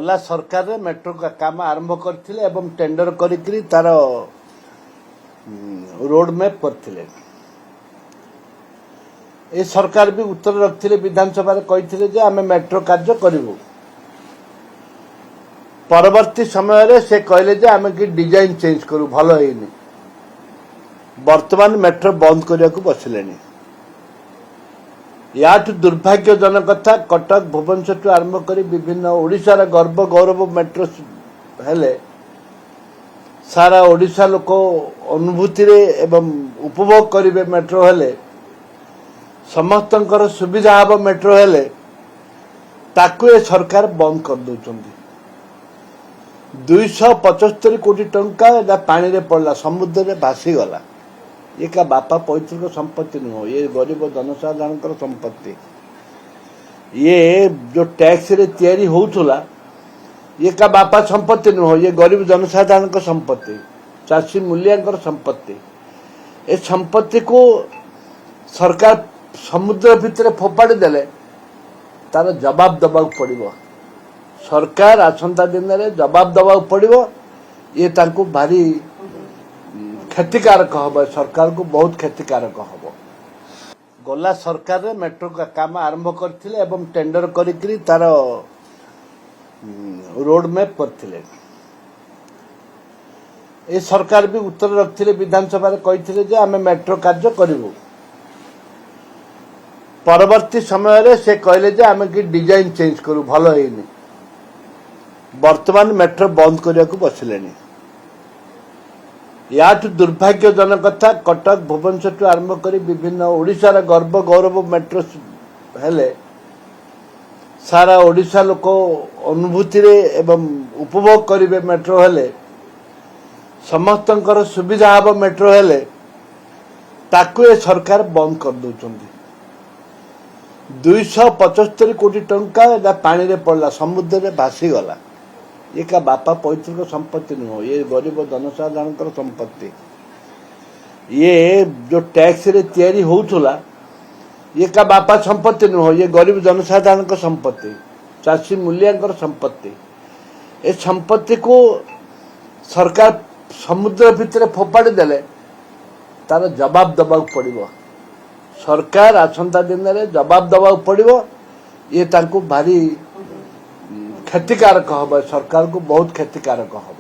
गला सरकार रे मेट्रो का काम आरंभ करथिले एवं टेंडर करिकरी तार रोड मैप करथिले। ए सरकार भी उत्तर रखथिले विधानसभा रे कहिथिले जे आमे मेट्रो कार्य करिवु। परवर्ती समय रे से कहले जे आमे कि डिजाइन चेंज करू भलो हेनी। वर्तमान मेट्रो बंद करिया को बसिलेनी। याठू दुर्भाग्यजनक कथा कटक भुवनेश्वर आरंभ कर विभिन्न ओडिशार गर्व गौरव मेट्रो हेले सारा ओडिशा लोक अनुभूति रे एवं उपभोग करिवे मेट्रो हेले समस्तंकर सुविधा हब मेट्रो हेले ताकू ए सरकार बंद कर दउचंदी। 275 कोटी टंका पानी रे पड़ला समुद्र रे भासी गला। ये का बापा पैतृक संपत्ति नुह, ये गरीब जनसाधारण संपत्ति। ये जो टैक्स रे तैयारी होउथला ये का बापा संपत्ति नुह, ये गरीब जनसाधारण संपत्ति, चाषी मूल्यांकर संपत्ति। ए संपत्ति को सरकार समुद्र भितर फोपाड़ी देले तार जवाब दबा पड़िबो। सरकार आसंता दिन रे जवाब दबा पड़िबो। ये तांको भारी क्षतिकारक हम, सरकार को बहुत क्षतिकारक हम। गला सरकार रे मेट्रो का काम आरंभ करथिले एवं टेंडर करिकरी तार रोड मैप करथिले। ए सरकार भी उत्तर रखथिले विधानसभा रे कहिथिले जे आमे मेट्रो कार्य करिवु। परवर्ती समय रे से कहले जे आमे कि डिजाइन चेंज करू भलो हेनी। वर्तमान मेट्रो बंद करिया को बसिलेनी। याठू दुर्भाग्यजनक कथा कटक भुवनेश्वर आरंभ कर विभिन्न ओडिशार गर्व गौरव मेट्रो हेले सारा ओडिशा लोक अनुभूति रे एवं उपभोग करिवे मेट्रो हेले समस्तंकर सुविधा हब मेट्रो हेले ताकू ए सरकार बंद कर दउचंदी। 275 कोटी टंका पानी रे पड़ला समुद्र रे भासी गला। ये का बापा पैतृक संपत्ति नुह, ये गरीब जनसाधारण संपत्ति। ये जो टैक्स रे तैयारी होउथला ये का बापा संपत्ति नुह, ये गरीब जनसाधारण संपत्ति, चाषी मूल्यांकर संपत्ति। ए संपत्ति को सरकार समुद्र भितर फोपाड़ी देले तार जवाब दबा पड़िबो। सरकार आसंता दिन रे जवाब दबा पड़िबो। ये तांको भारी क्षतिकारक हम, सरकार को बहुत क्षतिकारक हम।